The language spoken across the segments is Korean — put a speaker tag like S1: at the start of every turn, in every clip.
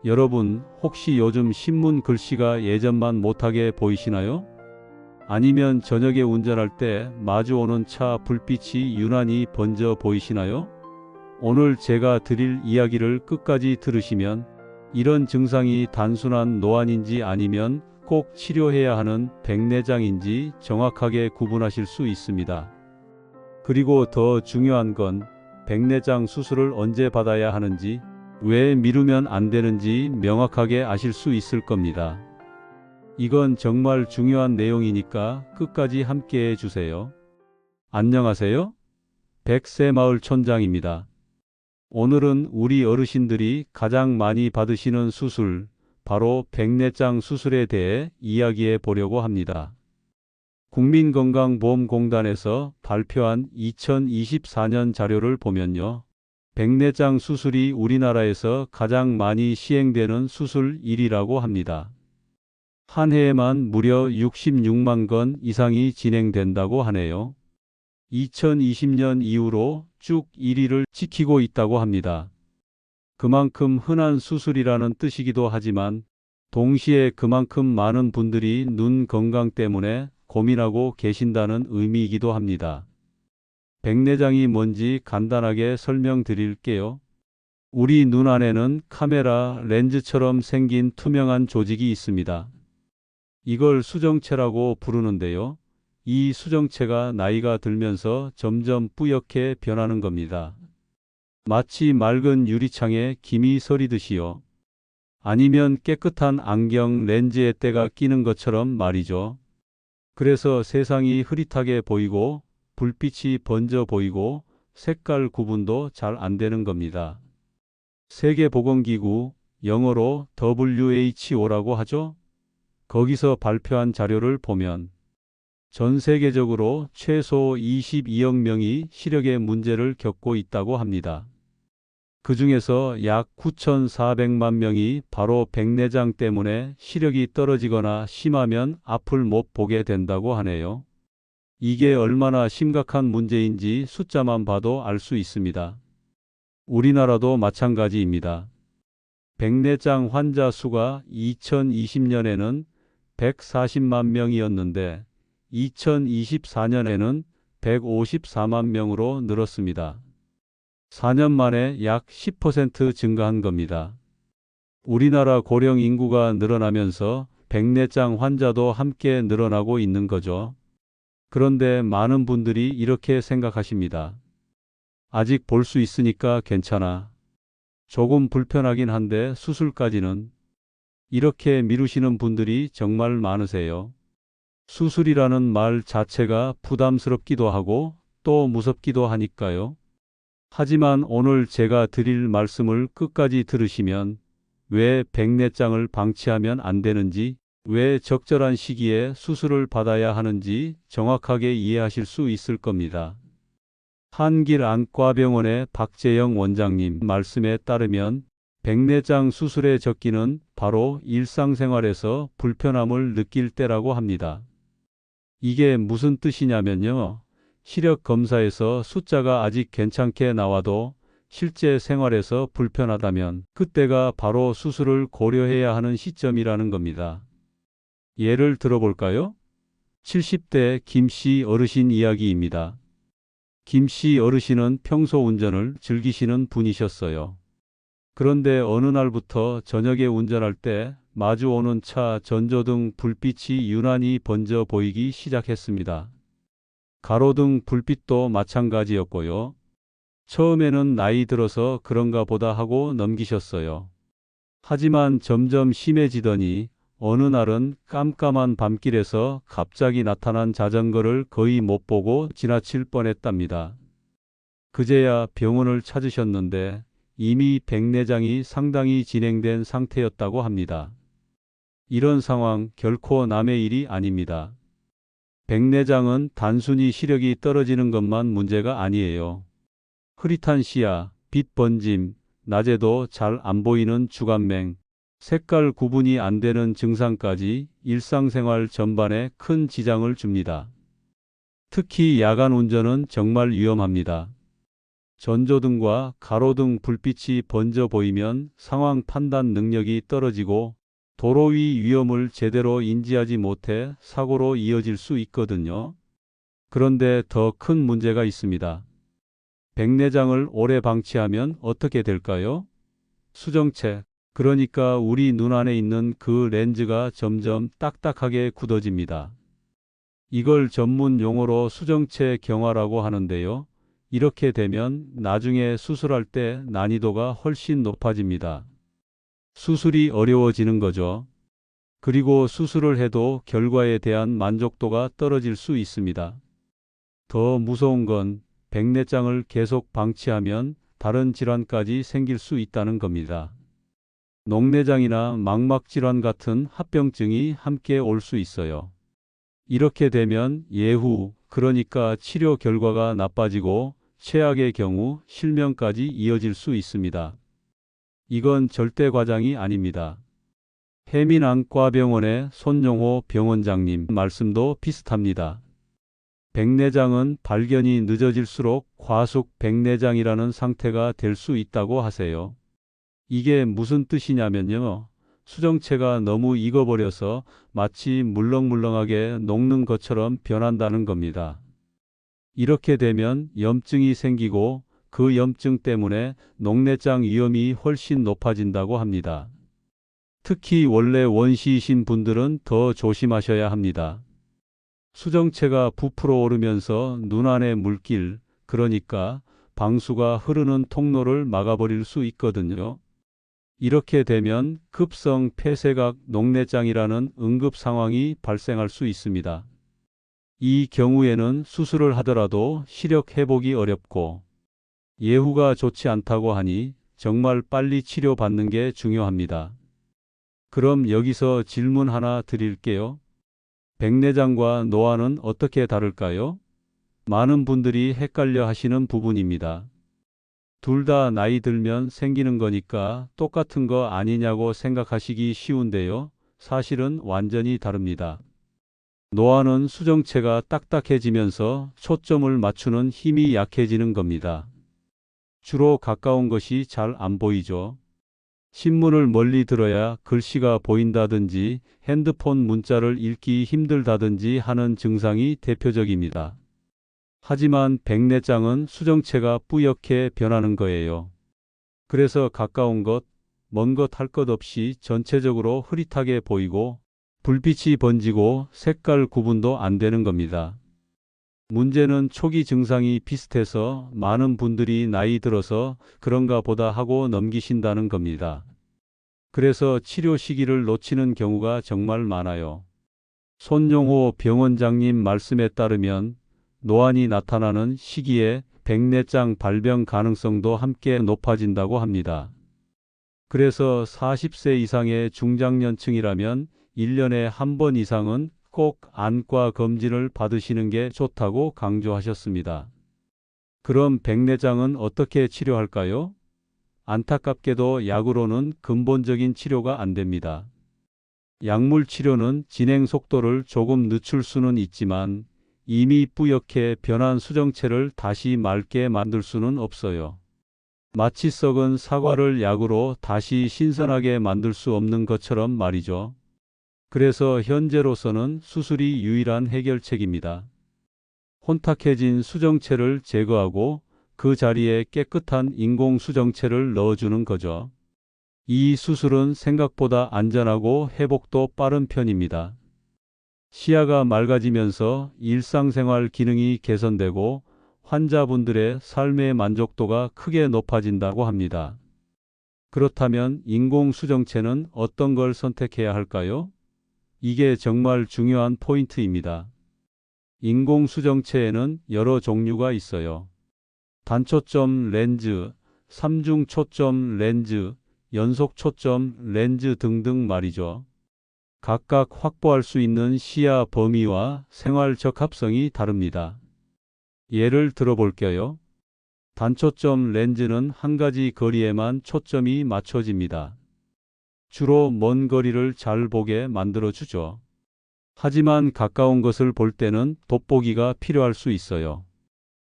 S1: 여러분, 혹시 요즘 신문 글씨가 예전만 못하게 보이시나요? 아니면 저녁에 운전할 때 마주오는 차 불빛이 유난히 번져 보이시나요? 오늘 제가 드릴 이야기를 끝까지 들으시면 이런 증상이 단순한 노안인지 아니면 꼭 치료해야 하는 백내장인지 정확하게 구분하실 수 있습니다. 그리고 더 중요한 건 백내장 수술을 언제 받아야 하는지, 왜 미루면 안 되는지 명확하게 아실 수 있을 겁니다. 이건 정말 중요한 내용이니까 끝까지 함께 해주세요. 안녕하세요. 백세마을 촌장입니다. 오늘은 우리 어르신들이 가장 많이 받으시는 수술, 바로 백내장 수술에 대해 이야기해 보려고 합니다. 국민건강보험공단에서 발표한 2024년 자료를 보면요. 백내장 수술이 우리나라에서 가장 많이 시행되는 수술 1위라고 합니다. 한 해에만 무려 66만 건 이상이 진행된다고 하네요. 2020년 이후로 쭉 1위를 지키고 있다고 합니다. 그만큼 흔한 수술이라는 뜻이기도 하지만 동시에 그만큼 많은 분들이 눈 건강 때문에 고민하고 계신다는 의미이기도 합니다. 백내장이 뭔지 간단하게 설명드릴게요. 우리 눈 안에는 카메라 렌즈처럼 생긴 투명한 조직이 있습니다. 이걸 수정체라고 부르는데요. 이 수정체가 나이가 들면서 점점 뿌옇게 변하는 겁니다. 마치 맑은 유리창에 김이 서리듯이요. 아니면 깨끗한 안경 렌즈에 때가 끼는 것처럼 말이죠. 그래서 세상이 흐릿하게 보이고 불빛이 번져 보이고 색깔 구분도 잘 안 되는 겁니다. 세계보건기구, 영어로 WHO라고 하죠. 거기서 발표한 자료를 보면 전 세계적으로 최소 22억 명이 시력의 문제를 겪고 있다고 합니다. 그 중에서 약 9,400만 명이 바로 백내장 때문에 시력이 떨어지거나 심하면 앞을 못 보게 된다고 하네요. 이게 얼마나 심각한 문제인지 숫자만 봐도 알 수 있습니다. 우리나라도 마찬가지입니다. 백내장 환자 수가 2020년에는 140만 명이었는데 2024년에는 154만 명으로 늘었습니다. 4년 만에 약 10% 증가한 겁니다. 우리나라 고령 인구가 늘어나면서 백내장 환자도 함께 늘어나고 있는 거죠. 그런데 많은 분들이 이렇게 생각하십니다. 아직 볼 수 있으니까 괜찮아. 조금 불편하긴 한데 수술까지는. 이렇게 미루시는 분들이 정말 많으세요. 수술이라는 말 자체가 부담스럽기도 하고 또 무섭기도 하니까요. 하지만 오늘 제가 드릴 말씀을 끝까지 들으시면 왜 백내장을 방치하면 안 되는지, 왜 적절한 시기에 수술을 받아야 하는지 정확하게 이해하실 수 있을 겁니다. 한길안과병원의 박재영 원장님 말씀에 따르면 백내장 수술의 적기는 바로 일상생활에서 불편함을 느낄 때라고 합니다. 이게 무슨 뜻이냐면요. 시력 검사에서 숫자가 아직 괜찮게 나와도 실제 생활에서 불편하다면 그때가 바로 수술을 고려해야 하는 시점이라는 겁니다. 예를 들어볼까요? 70대 김씨 어르신 이야기입니다. 김씨 어르신은 평소 운전을 즐기시는 분이셨어요. 그런데 어느 날부터 저녁에 운전할 때 마주오는 차 전조등 불빛이 유난히 번져 보이기 시작했습니다. 가로등 불빛도 마찬가지였고요. 처음에는 나이 들어서 그런가 보다 하고 넘기셨어요. 하지만 점점 심해지더니 어느 날은 깜깜한 밤길에서 갑자기 나타난 자전거를 거의 못 보고 지나칠 뻔했답니다. 그제야 병원을 찾으셨는데 이미 백내장이 상당히 진행된 상태였다고 합니다. 이런 상황 결코 남의 일이 아닙니다. 백내장은 단순히 시력이 떨어지는 것만 문제가 아니에요. 흐릿한 시야, 빛 번짐, 낮에도 잘 안 보이는 주간맹, 색깔 구분이 안 되는 증상까지 일상생활 전반에 큰 지장을 줍니다. 특히 야간 운전은 정말 위험합니다. 전조등과 가로등 불빛이 번져 보이면 상황 판단 능력이 떨어지고 도로 위 위험을 제대로 인지하지 못해 사고로 이어질 수 있거든요. 그런데 더 큰 문제가 있습니다. 백내장을 오래 방치하면 어떻게 될까요? 수정체, 그러니까 우리 눈 안에 있는 그 렌즈가 점점 딱딱하게 굳어집니다. 이걸 전문 용어로 수정체 경화라고 하는데요. 이렇게 되면 나중에 수술할 때 난이도가 훨씬 높아집니다. 수술이 어려워지는 거죠. 그리고 수술을 해도 결과에 대한 만족도가 떨어질 수 있습니다. 더 무서운 건 백내장을 계속 방치하면 다른 질환까지 생길 수 있다는 겁니다. 녹내장이나 망막질환 같은 합병증이 함께 올 수 있어요. 이렇게 되면 예후, 그러니까 치료 결과가 나빠지고 최악의 경우 실명까지 이어질 수 있습니다. 이건 절대 과장이 아닙니다. 해민안과병원의 손용호 병원장님 말씀도 비슷합니다. 백내장은 발견이 늦어질수록 과속 백내장이라는 상태가 될 수 있다고 하세요. 이게 무슨 뜻이냐면요. 수정체가 너무 익어버려서 마치 물렁물렁하게 녹는 것처럼 변한다는 겁니다. 이렇게 되면 염증이 생기고 그 염증 때문에 녹내장 위험이 훨씬 높아진다고 합니다. 특히 원래 원시이신 분들은 더 조심하셔야 합니다. 수정체가 부풀어 오르면서 눈 안의 물길, 그러니까 방수가 흐르는 통로를 막아버릴 수 있거든요. 이렇게 되면 급성 폐쇄각 녹내장이라는 응급 상황이 발생할 수 있습니다. 이 경우에는 수술을 하더라도 시력 회복이 어렵고 예후가 좋지 않다고 하니 정말 빨리 치료받는 게 중요합니다. 그럼 여기서 질문 하나 드릴게요. 백내장과 노안은 어떻게 다를까요? 많은 분들이 헷갈려 하시는 부분입니다. 둘 다 나이 들면 생기는 거니까 똑같은 거 아니냐고 생각하시기 쉬운데요. 사실은 완전히 다릅니다. 노안은 수정체가 딱딱해지면서 초점을 맞추는 힘이 약해지는 겁니다. 주로 가까운 것이 잘 안 보이죠. 신문을 멀리 들어야 글씨가 보인다든지 핸드폰 문자를 읽기 힘들다든지 하는 증상이 대표적입니다. 하지만 백내장은 수정체가 뿌옇게 변하는 거예요. 그래서 가까운 것, 먼 것 할 것 없이 전체적으로 흐릿하게 보이고 불빛이 번지고 색깔 구분도 안 되는 겁니다. 문제는 초기 증상이 비슷해서 많은 분들이 나이 들어서 그런가 보다 하고 넘기신다는 겁니다. 그래서 치료 시기를 놓치는 경우가 정말 많아요. 손용호 병원장님 말씀에 따르면 노안이 나타나는 시기에 백내장 발병 가능성도 함께 높아진다고 합니다. 그래서 40세 이상의 중장년층이라면 1년에 한 번 이상은 꼭 안과 검진을 받으시는 게 좋다고 강조하셨습니다. 그럼 백내장은 어떻게 치료할까요? 안타깝게도 약으로는 근본적인 치료가 안 됩니다. 약물 치료는 진행 속도를 조금 늦출 수는 있지만 이미 뿌옇게 변한 수정체를 다시 맑게 만들 수는 없어요. 마치 썩은 사과를 약으로 다시 신선하게 만들 수 없는 것처럼 말이죠. 그래서 현재로서는 수술이 유일한 해결책입니다. 혼탁해진 수정체를 제거하고 그 자리에 깨끗한 인공 수정체를 넣어주는 거죠. 이 수술은 생각보다 안전하고 회복도 빠른 편입니다. 시야가 맑아지면서 일상생활 기능이 개선되고 환자분들의 삶의 만족도가 크게 높아진다고 합니다. 그렇다면 인공 수정체는 어떤 걸 선택해야 할까요? 이게 정말 중요한 포인트입니다. 인공 수정체에는 여러 종류가 있어요. 단초점 렌즈, 삼중 초점 렌즈, 연속 초점 렌즈 등등 말이죠. 각각 확보할 수 있는 시야 범위와 생활 적합성이 다릅니다. 예를 들어볼게요. 단초점 렌즈는 한 가지 거리에만 초점이 맞춰집니다. 주로 먼 거리를 잘 보게 만들어주죠. 하지만 가까운 것을 볼 때는 돋보기가 필요할 수 있어요.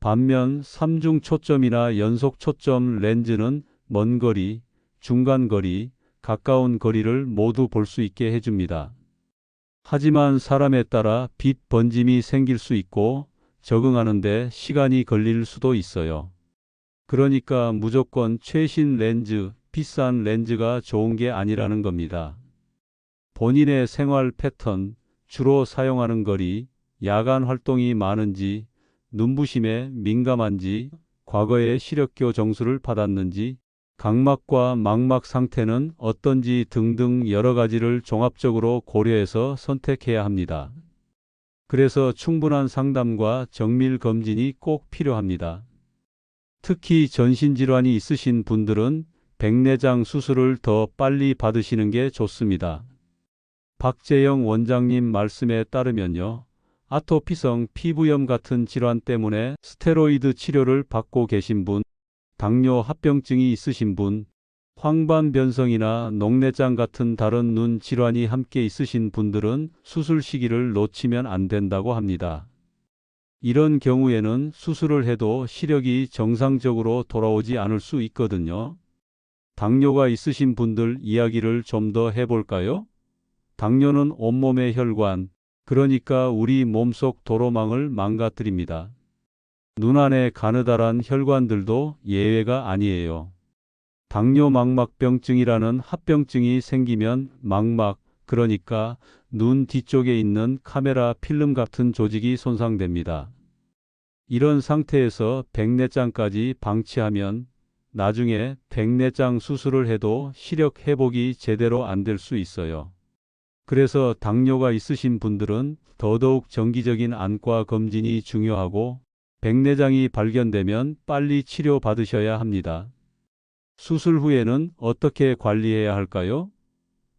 S1: 반면 삼중 초점이나 연속 초점 렌즈는 먼 거리, 중간 거리, 가까운 거리를 모두 볼 수 있게 해줍니다. 하지만 사람에 따라 빛 번짐이 생길 수 있고 적응하는데 시간이 걸릴 수도 있어요. 그러니까 무조건 최신 렌즈, 비싼 렌즈가 좋은 게 아니라는 겁니다. 본인의 생활 패턴, 주로 사용하는 거리, 야간 활동이 많은지, 눈부심에 민감한지, 과거에 시력교 정수를 받았는지, 각막과 망막 상태는 어떤지 등등 여러 가지를 종합적으로 고려해서 선택해야 합니다. 그래서 충분한 상담과 정밀 검진이 꼭 필요합니다. 특히 전신질환이 있으신 분들은 백내장 수술을 더 빨리 받으시는 게 좋습니다. 박재영 원장님 말씀에 따르면요. 아토피성 피부염 같은 질환 때문에 스테로이드 치료를 받고 계신 분, 당뇨 합병증이 있으신 분, 황반변성이나 녹내장 같은 다른 눈 질환이 함께 있으신 분들은 수술 시기를 놓치면 안 된다고 합니다. 이런 경우에는 수술을 해도 시력이 정상적으로 돌아오지 않을 수 있거든요. 당뇨가 있으신 분들 이야기를 좀 더 해볼까요? 당뇨는 온몸의 혈관, 그러니까 우리 몸속 도로망을 망가뜨립니다. 눈 안에 가느다란 혈관들도 예외가 아니에요. 당뇨 망막병증이라는 합병증이 생기면 망막, 그러니까 눈 뒤쪽에 있는 카메라 필름 같은 조직이 손상됩니다. 이런 상태에서 백내장까지 방치하면 나중에 백내장 수술을 해도 시력 회복이 제대로 안 될 수 있어요. 그래서 당뇨가 있으신 분들은 더더욱 정기적인 안과 검진이 중요하고 백내장이 발견되면 빨리 치료받으셔야 합니다. 수술 후에는 어떻게 관리해야 할까요?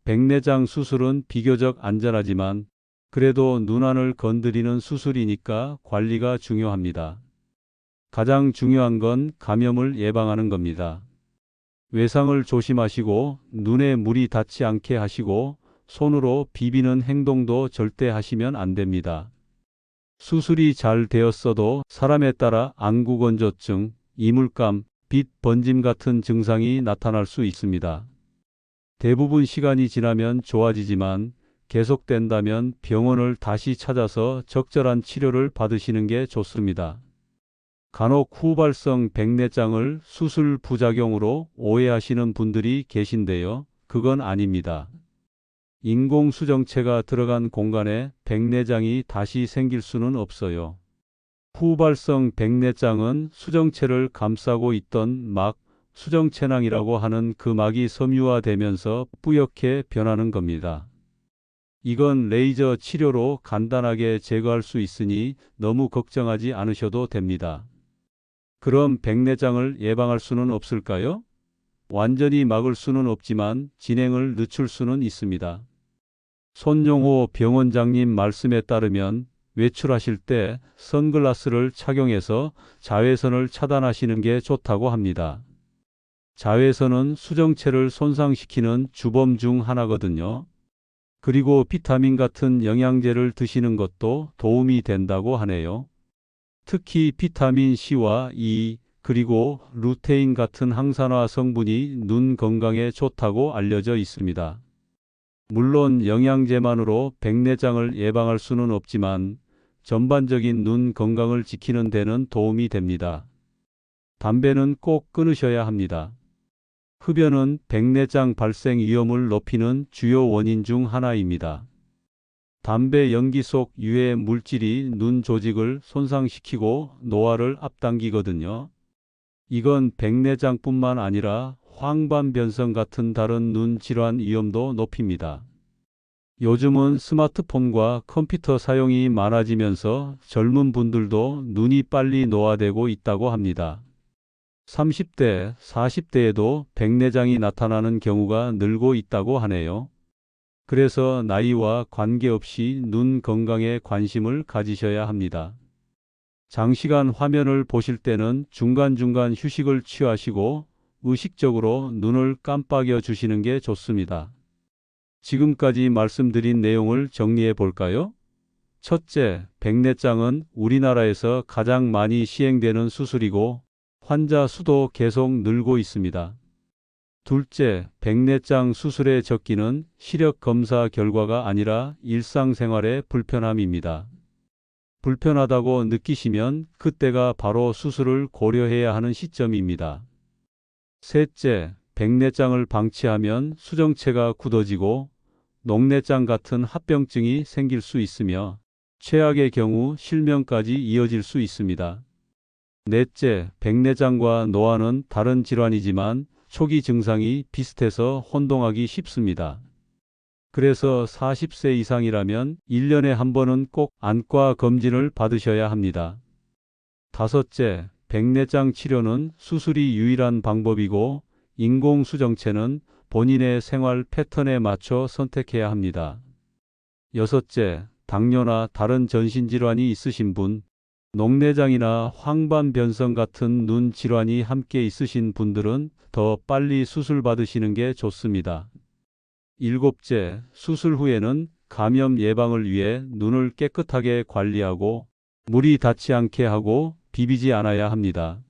S1: 백내장 수술은 비교적 안전하지만 그래도 눈안을 건드리는 수술이니까 관리가 중요합니다. 가장 중요한 건 감염을 예방하는 겁니다. 외상을 조심하시고 눈에 물이 닿지 않게 하시고 손으로 비비는 행동도 절대 하시면 안 됩니다. 수술이 잘 되었어도 사람에 따라 안구건조증, 이물감, 빛 번짐 같은 증상이 나타날 수 있습니다. 대부분 시간이 지나면 좋아지지만 계속된다면 병원을 다시 찾아서 적절한 치료를 받으시는 게 좋습니다. 간혹 후발성 백내장을 수술 부작용으로 오해하시는 분들이 계신데요. 그건 아닙니다. 인공수정체가 들어간 공간에 백내장이 다시 생길 수는 없어요. 후발성 백내장은 수정체를 감싸고 있던 막, 수정체낭이라고 하는 그 막이 섬유화되면서 뿌옇게 변하는 겁니다. 이건 레이저 치료로 간단하게 제거할 수 있으니 너무 걱정하지 않으셔도 됩니다. 그럼 백내장을 예방할 수는 없을까요? 완전히 막을 수는 없지만 진행을 늦출 수는 있습니다. 손용호 병원장님 말씀에 따르면 외출하실 때 선글라스를 착용해서 자외선을 차단하시는 게 좋다고 합니다. 자외선은 수정체를 손상시키는 주범 중 하나거든요. 그리고 비타민 같은 영양제를 드시는 것도 도움이 된다고 하네요. 특히 비타민 C와 E, 그리고 루테인 같은 항산화 성분이 눈 건강에 좋다고 알려져 있습니다. 물론 영양제만으로 백내장을 예방할 수는 없지만 전반적인 눈 건강을 지키는 데는 도움이 됩니다. 담배는 꼭 끊으셔야 합니다. 흡연은 백내장 발생 위험을 높이는 주요 원인 중 하나입니다. 담배 연기 속 유해 물질이 눈 조직을 손상시키고 노화를 앞당기거든요. 이건 백내장뿐만 아니라 황반변성 같은 다른 눈 질환 위험도 높입니다. 요즘은 스마트폰과 컴퓨터 사용이 많아지면서 젊은 분들도 눈이 빨리 노화되고 있다고 합니다. 30대, 40대에도 백내장이 나타나는 경우가 늘고 있다고 하네요. 그래서 나이와 관계없이 눈 건강에 관심을 가지셔야 합니다. 장시간 화면을 보실 때는 중간중간 휴식을 취하시고 의식적으로 눈을 깜빡여 주시는 게 좋습니다. 지금까지 말씀드린 내용을 정리해 볼까요? 첫째, 백내장은 우리나라에서 가장 많이 시행되는 수술이고 환자 수도 계속 늘고 있습니다. 둘째, 백내장 수술의 적기는 시력 검사 결과가 아니라 일상생활의 불편함입니다. 불편하다고 느끼시면 그때가 바로 수술을 고려해야 하는 시점입니다. 셋째, 백내장을 방치하면 수정체가 굳어지고 녹내장 같은 합병증이 생길 수 있으며 최악의 경우 실명까지 이어질 수 있습니다. 넷째, 백내장과 노안은 다른 질환이지만 초기 증상이 비슷해서 혼동하기 쉽습니다. 그래서 40세 이상이라면 1년에 한 번은 꼭 안과 검진을 받으셔야 합니다. 다섯째, 백내장 치료는 수술이 유일한 방법이고 인공수정체는 본인의 생활 패턴에 맞춰 선택해야 합니다. 여섯째, 당뇨나 다른 전신질환이 있으신 분, 녹내장이나 황반변성 같은 눈 질환이 함께 있으신 분들은 더 빨리 수술 받으시는 게 좋습니다. 일곱째, 수술 후에는 감염 예방을 위해 눈을 깨끗하게 관리하고 물이 닿지 않게 하고 비비지 않아야 합니다.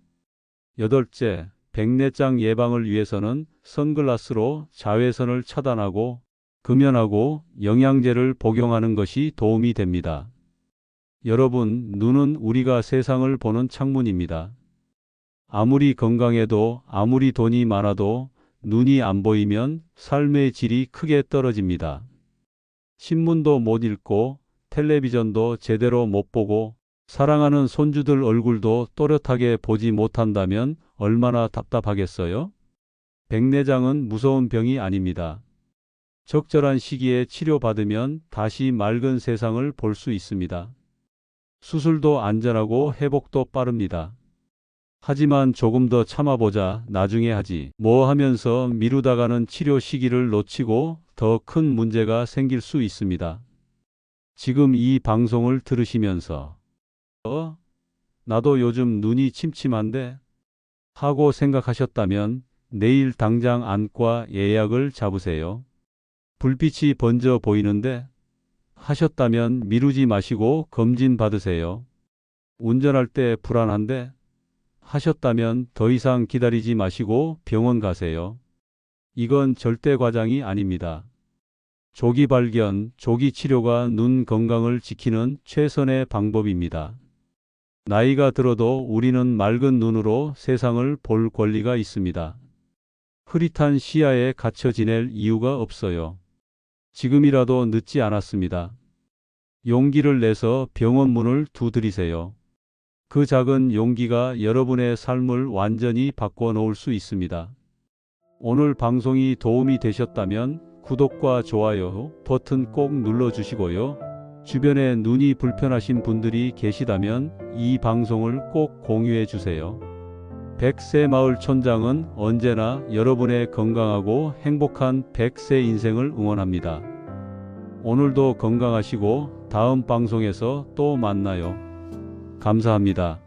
S1: 여덟째, 백내장 예방을 위해서는 선글라스로 자외선을 차단하고 금연하고 영양제를 복용하는 것이 도움이 됩니다. 여러분, 눈은 우리가 세상을 보는 창문입니다. 아무리 건강해도 아무리 돈이 많아도 눈이 안 보이면 삶의 질이 크게 떨어집니다. 신문도 못 읽고 텔레비전도 제대로 못 보고 사랑하는 손주들 얼굴도 또렷하게 보지 못한다면 얼마나 답답하겠어요? 백내장은 무서운 병이 아닙니다. 적절한 시기에 치료받으면 다시 맑은 세상을 볼 수 있습니다. 수술도 안전하고 회복도 빠릅니다. 하지만 조금 더 참아보자, 나중에 하지 뭐 하면서 미루다가는 치료 시기를 놓치고 더 큰 문제가 생길 수 있습니다. 지금 이 방송을 들으시면서 나도 요즘 눈이 침침한데 하고 생각하셨다면 내일 당장 안과 예약을 잡으세요. 불빛이 번져 보이는데 하셨다면 미루지 마시고 검진 받으세요. 운전할 때 불안한데 하셨다면 더 이상 기다리지 마시고 병원 가세요. 이건 절대 과장이 아닙니다. 조기 발견, 조기 치료가 눈 건강을 지키는 최선의 방법입니다. 나이가 들어도 우리는 맑은 눈으로 세상을 볼 권리가 있습니다. 흐릿한 시야에 갇혀 지낼 이유가 없어요. 지금이라도 늦지 않았습니다. 용기를 내서 병원 문을 두드리세요. 그 작은 용기가 여러분의 삶을 완전히 바꿔놓을 수 있습니다. 오늘 방송이 도움이 되셨다면 구독과 좋아요 버튼 꼭 눌러주시고요. 주변에 눈이 불편하신 분들이 계시다면 이 방송을 꼭 공유해 주세요. 100세 마을 촌장은 언제나 여러분의 건강하고 행복한 100세 인생을 응원합니다. 오늘도 건강하시고 다음 방송에서 또 만나요. 감사합니다.